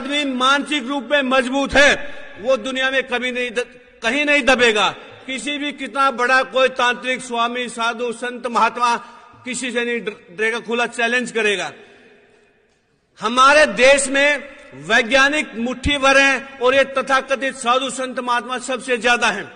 आदमी मानसिक रूप में मजबूत है वो दुनिया में कभी नहीं कहीं नहीं दबेगा। किसी भी कितना बड़ा कोई तांत्रिक, स्वामी, साधु, संत, महात्मा किसी से नहीं डरेगा, खुला चैलेंज करेगा। हमारे देश में वैज्ञानिक मुट्ठी भर हैं और ये तथाकथित साधु, संत, महात्मा सबसे ज्यादा हैं।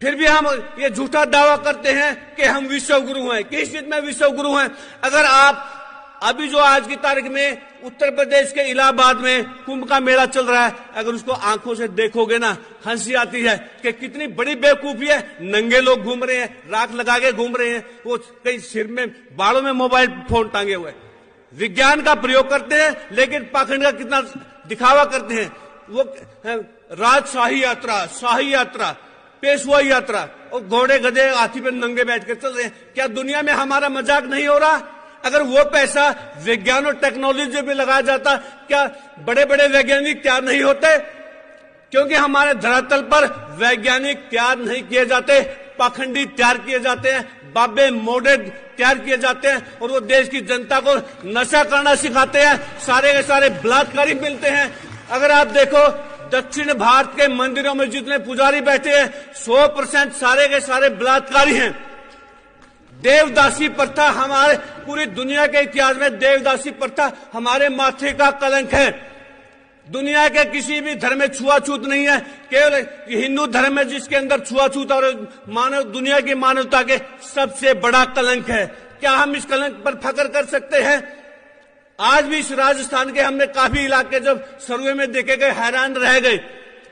फिर भी हम ये झूठा दावा करते हैं कि हम विश्व गुरु हैं। किस चीज में विश्व गुरु हैं? अगर आप अभी जो आज की तारीख में उत्तर प्रदेश के इलाहाबाद में कुंभ का मेला चल रहा है, अगर उसको आंखों से देखोगे ना, हंसी आती है कि कितनी बड़ी बेवकूफी है। नंगे लोग घूम रहे हैं, राख लगा के घूम रहे हैं, वो कई सिर में बालों में मोबाइल फोन टांगे हुए। विज्ञान का प्रयोग करते हैं लेकिन पाखंड का कितना दिखावा करते हैं। वो राजशाही यात्रा, शाही यात्रा, पेशवा यात्रा और घोड़े, गधे, हाथी पे नंगे बैठ के चल रहे हैं। क्या दुनिया में हमारा मजाक नहीं हो रहा? अगर वो पैसा विज्ञान और टेक्नोलॉजी में लगाया जाता, क्या बड़े बड़े वैज्ञानिक तैयार नहीं होते? क्योंकि हमारे धरातल पर वैज्ञानिक तैयार नहीं किए जाते, पाखंडी तैयार किए जाते हैं, बाबे मोड़े तैयार किए जाते हैं और वो देश की जनता को नशा करना सिखाते हैं। सारे के सारे बलात्कारी मिलते हैं। अगर आप देखो दक्षिण भारत के मंदिरों में जितने पुजारी बैठे हैं 100% सारे के सारे बलात्कारी हैं। देवदासी प्रथा हमारे पूरी दुनिया के इतिहास में देवदासी प्रथा हमारे माथे का कलंक है। दुनिया के किसी भी धर्म में छुआछूत नहीं है, केवल हिंदू धर्म में जिसके अंदर छुआछूत और मानव दुनिया की मानवता के सबसे बड़ा कलंक है। क्या हम इस कलंक पर फख्र कर सकते हैं? आज भी इस राजस्थान के हमने काफी इलाके जब सर्वे में देखे गए, हैरान रह गए।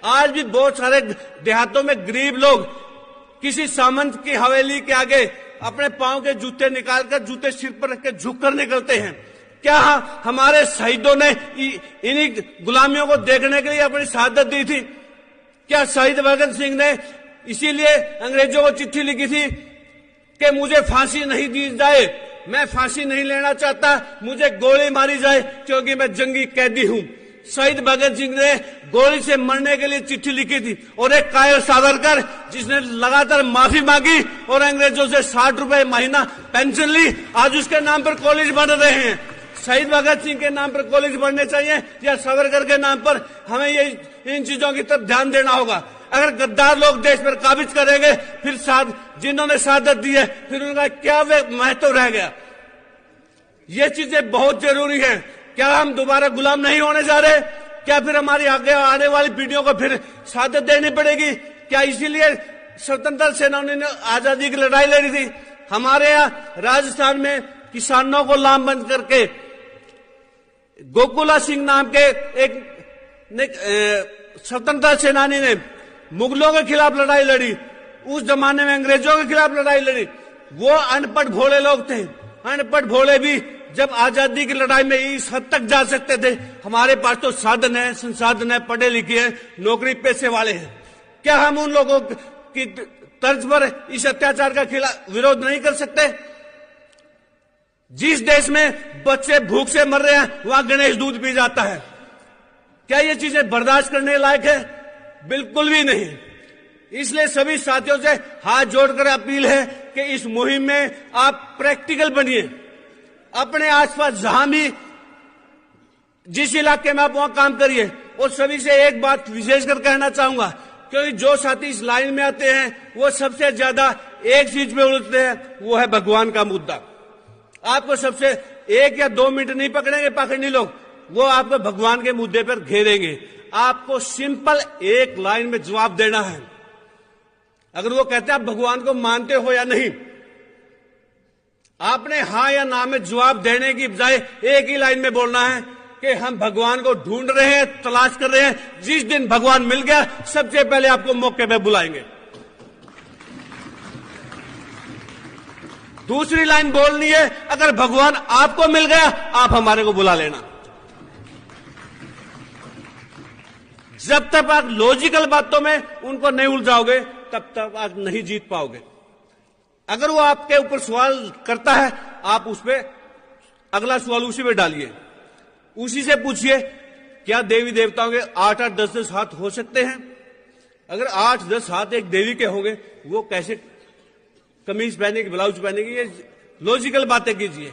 आज भी बहुत सारे देहातों में गरीब लोग किसी सामंत की हवेली के आगे अपने पांव के जूते निकालकर जूते सिर पर रख के झुक कर निकलते हैं। क्या हमारे शहीदों ने इन्हीं गुलामियों को देखने के लिए अपनी शहादत दी थी? क्या शहीद भगत सिंह ने इसीलिए अंग्रेजों को चिट्ठी लिखी थी कि मुझे फांसी नहीं दी जाए, मैं फांसी नहीं लेना चाहता, मुझे गोली मारी जाए क्योंकि मैं जंगी कैदी हूं? शहीद भगत सिंह ने गोली से मरने के लिए चिट्ठी लिखी थी और एक कायर सावरकर जिसने लगातार माफी मांगी और अंग्रेजों से 60 रुपए महीना पेंशन ली, आज उसके नाम पर कॉलेज बन रहे हैं। शहीद भगत सिंह के नाम पर कॉलेज बनने चाहिए या सावरकर के नाम पर? हमें ये इन चीजों की तरफ ध्यान देना होगा। अगर गद्दार लोग देश पर काबिज करेंगे, फिर जिन्होंने शहादत दी है फिर उनका क्या महत्व रह गया? ये चीजें बहुत जरूरी है। क्या हम दोबारा गुलाम नहीं होने जा रहे? क्या फिर हमारी आगे आने वाली पीढ़ियों को फिर शहादत देनी पड़ेगी? क्या इसीलिए स्वतंत्रता सेनानियों ने आजादी की लड़ाई लड़ी थी? हमारे यहाँ राजस्थान में किसानों को लामबंद करके गोकुला सिंह नाम के एक स्वतंत्रता सेनानी ने मुगलों के खिलाफ लड़ाई लड़ी। उस जमाने में अंग्रेजों के खिलाफ लड़ाई लड़ी। वो अनपढ़ भोले लोग थे। अनपढ़ भोले भी जब आजादी की लड़ाई में इस हद तक जा सकते थे। हमारे पास तो साधन है, संसाधन है, पढ़े लिखे हैं, नौकरी पेशे वाले हैं। क्या हम उन लोगों की तर्ज पर इस अत्याचार का खिलाफ विरोध नहीं कर सकते? जिस देश में बच्चे भूख से मर रहे हैं वहां गणेश दूध पी जाता है। क्या ये चीजें बर्दाश्त करने लायक है? बिल्कुल भी नहीं। इसलिए सभी साथियों से हाथ जोड़कर अपील है कि इस मुहिम में आप प्रैक्टिकल बनिए। अपने आसपास जहां भी जिस इलाके में आप वहां काम करिए। और सभी से एक बात विशेषकर कहना चाहूंगा, क्योंकि जो साथी इस लाइन में आते हैं वो सबसे ज्यादा एक चीज पे उलझते हैं, वो है भगवान का मुद्दा। आपको सबसे 1 या 2 मिनट नहीं पकड़ेंगे पाखंडी लोग, वो आपको भगवान के मुद्दे पर घेरेंगे। आपको सिंपल एक लाइन में जवाब देना है। अगर वो कहते हैं आप भगवान को मानते हो या नहीं, आपने हाँ या ना में जवाब देने की बजाय एक ही लाइन में बोलना है कि हम भगवान को ढूंढ रहे हैं, तलाश कर रहे हैं। जिस दिन भगवान मिल गया सबसे पहले आपको मौके पे बुलाएंगे। दूसरी लाइन बोलनी है, अगर भगवान आपको मिल गया आप हमारे को बुला लेना। जब तक आप लॉजिकल बातों में उनको नहीं उलझाओगे तब तक आप नहीं जीत पाओगे। अगर वो आपके ऊपर सवाल करता है, आप उस पर अगला सवाल उसी पे डालिए, उसी से पूछिए क्या देवी देवताओं के 8-8, 10-10 हाथ हो सकते हैं? अगर 8-10 हाथ एक देवी के होंगे, वो कैसे कमीज पहनेगी, ब्लाउज पहनेगी? ये लॉजिकल बातें कीजिए।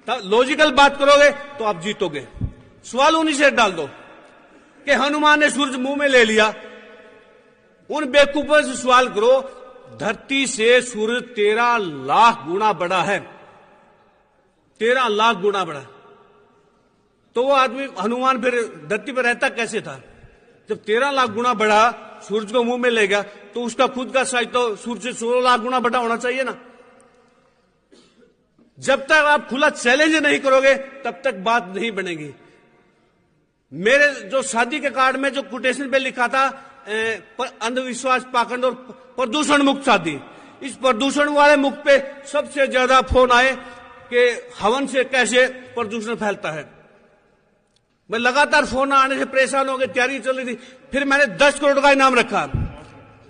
तब लॉजिकल बात करोगे तो आप जीतोगे। सवाल उन्हीं से डाल दो कि हनुमान ने सूरज मुंह में ले लिया। उन बेवकूफों से सवाल करो, धरती से सूरज 13 लाख गुना बड़ा है, 13 लाख गुना बड़ा। तो वो आदमी हनुमान फिर धरती पर रहता कैसे था? जब 13 लाख गुना बड़ा सूरज को मुंह में ले गया, तो उसका खुद का साइज तो सूरज से 16 लाख गुना बड़ा होना चाहिए ना। जब तक आप खुला चैलेंज नहीं करोगे तब तक बात नहीं बनेगी। मेरे जो शादी के कार्ड में जो कोटेशन पे लिखा था अंधविश्वास, पाखंड और प्रदूषण मुक्त शादी, इस प्रदूषण वाले मुक्त पे सबसे ज्यादा फोन आए कि हवन से कैसे प्रदूषण फैलता है। मैं लगातार फोन आने से परेशान हो गए, तैयारी चल रही थी। फिर मैंने 10 करोड़ का इनाम रखा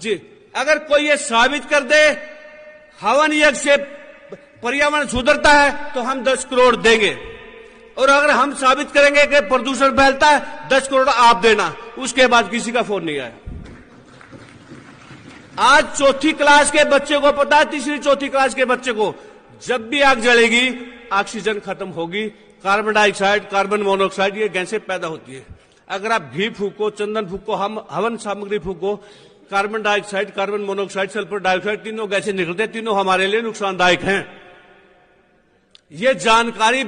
जी। अगर कोई ये साबित कर दे हवन यज्ञ से पर्यावरण सुधरता है तो हम 10 करोड़ देंगे, और अगर हम साबित करेंगे कि प्रदूषण फैलता है 10 करोड़ आप देना। उसके बाद किसी का फोन नहीं आया। आज चौथी क्लास के बच्चे को पता है, तीसरी चौथी क्लास के बच्चे को, जब भी आग जलेगी ऑक्सीजन खत्म होगी, कार्बन डाइऑक्साइड, कार्बन मोनोऑक्साइड ये गैसें पैदा होती है। अगर आप घी फूको, चंदन फूको, हम हवन सामग्री फूको, carbon dioxide, carbon monoxide, sulphur dioxide, तीनों गैसें निकलते, तीनों हमारे लिए नुकसानदायक हैं। ये जानकारी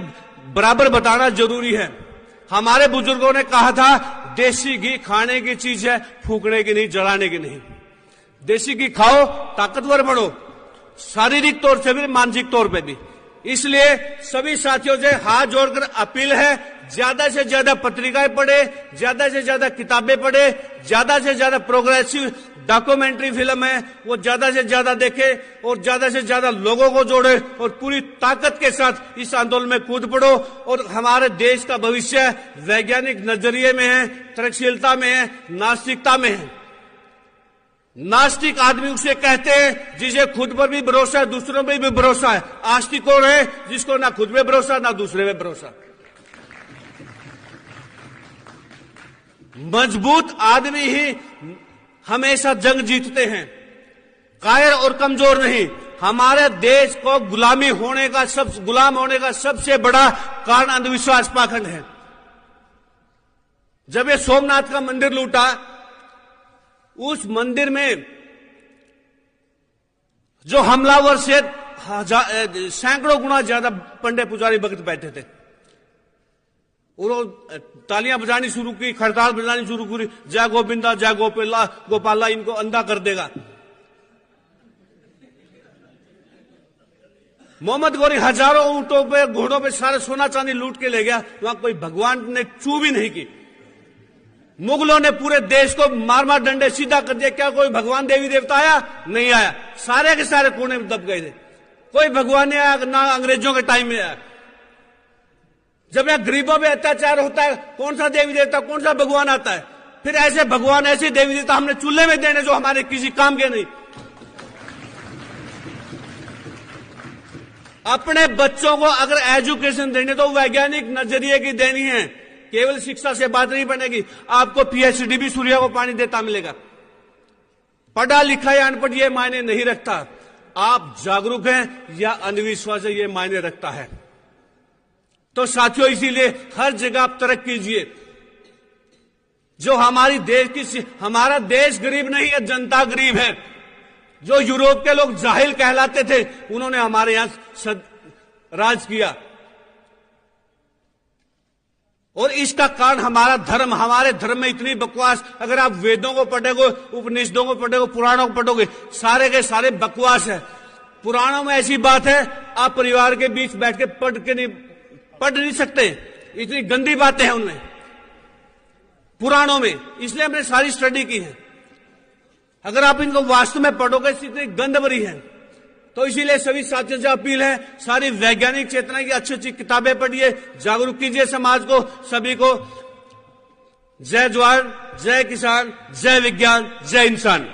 बराबर बताना जरूरी है। हमारे बुजुर्गों ने कहा था देसी घी खाने की चीज है, फूकने की नहीं, जलाने की नहीं। देसी घी खाओ, ताकतवर बढ़ो, शारीरिक तौर से भी, मानसिक तौर पे भी। इसलिए सभी साथियों से हाथ जोड़कर अपील है, ज्यादा से ज्यादा पत्रिकाएं पढ़े, ज्यादा से ज्यादा किताबें पढ़े, ज्यादा से ज्यादा प्रोग्रेसिव डॉक्यूमेंट्री फिल्म है वो ज्यादा से ज्यादा देखे, और ज्यादा से ज्यादा लोगों को जोड़े, और पूरी ताकत के साथ इस आंदोलन में कूद पड़ो। और हमारे देश का भविष्य वैज्ञानिक नजरिए में है, तरक्शीलता में है, नास्तिकता में है। नास्तिक आदमी उसे कहते हैं जिसे खुद पर भी भरोसा है, दूसरों पर भी भरोसा है। आस्तिक कौन है? जिसको ना खुद पे भरोसा ना दूसरे पे भरोसा। मजबूत आदमी ही हमेशा जंग जीतते हैं, कायर और कमजोर नहीं। हमारे देश को गुलाम होने का सबसे बड़ा कारण अंधविश्वास, पाखंड है। जब ये सोमनाथ का मंदिर लूटा, उस मंदिर में जो हमलावर से सैकड़ों गुना ज्यादा पंडे पुजारी भक्त बैठे थे, उन्होंने तालियां बजानी शुरू की, खड़ताल बजानी शुरू की, जय गोविंदा, जय गोपाला, इनको अंधा कर देगा। मोहम्मद गौरी हजारों ऊंटों पे, घोड़ों पे सारे सोना चांदी लूट के ले गया। वहां कोई भगवान ने चू भी नहीं की। मुगलों ने पूरे देश को मार मार डंडे सीधा कर दिया। क्या कोई भगवान देवी देवता आया? नहीं आया। सारे के सारे कोने में दब गए थे। कोई भगवान नहीं आया, ना अंग्रेजों के टाइम में आया। जब यहां गरीबों पे अत्याचार होता है, कौन सा देवी देवता, कौन सा भगवान आता है? फिर ऐसे भगवान, ऐसे देवी देवता हमने चूल्हे में देने जो हमारे किसी काम के नहीं। अपने बच्चों को अगर एजुकेशन देनी तो वैज्ञानिक नजरिए की देनी है। केवल शिक्षा से बात नहीं बनेगी। आपको पीएचडी भी सूर्य को पानी देता मिलेगा। पढ़ा लिखा या अनपढ़ ये मायने नहीं रखता। आप जागरूक हैं या अंधविश्वास है ये मायने रखता है। तो साथियों, इसीलिए हर जगह आप तरक्की कीजिए। जो हमारा देश गरीब नहीं है, जनता गरीब है। जो यूरोप के लोग जाहिल कहलाते थे, उन्होंने हमारे यहां राज किया। और इसका कारण हमारा धर्म। हमारे धर्म में इतनी बकवास, अगर आप वेदों को पढ़ोगे, उपनिषदों को पढ़ोगे, पुराणों को पढ़ोगे, सारे के सारे बकवास है। पुराणों में ऐसी बात है आप परिवार के बीच बैठ के पढ़ नहीं सकते। इतनी गंदी बातें हैं उनमें, पुराणों में। इसलिए हमने सारी स्टडी की है। अगर आप इनको वास्तव में पढ़ोगे, इतनी गंद भरी है। तो इसीलिए सभी साथियों से अपील है, सारी वैज्ञानिक चेतना की अच्छी अच्छी किताबें पढ़िए, जागरूक कीजिए समाज को, सभी को। जय जवान, जय किसान, जय विज्ञान, जय इंसान।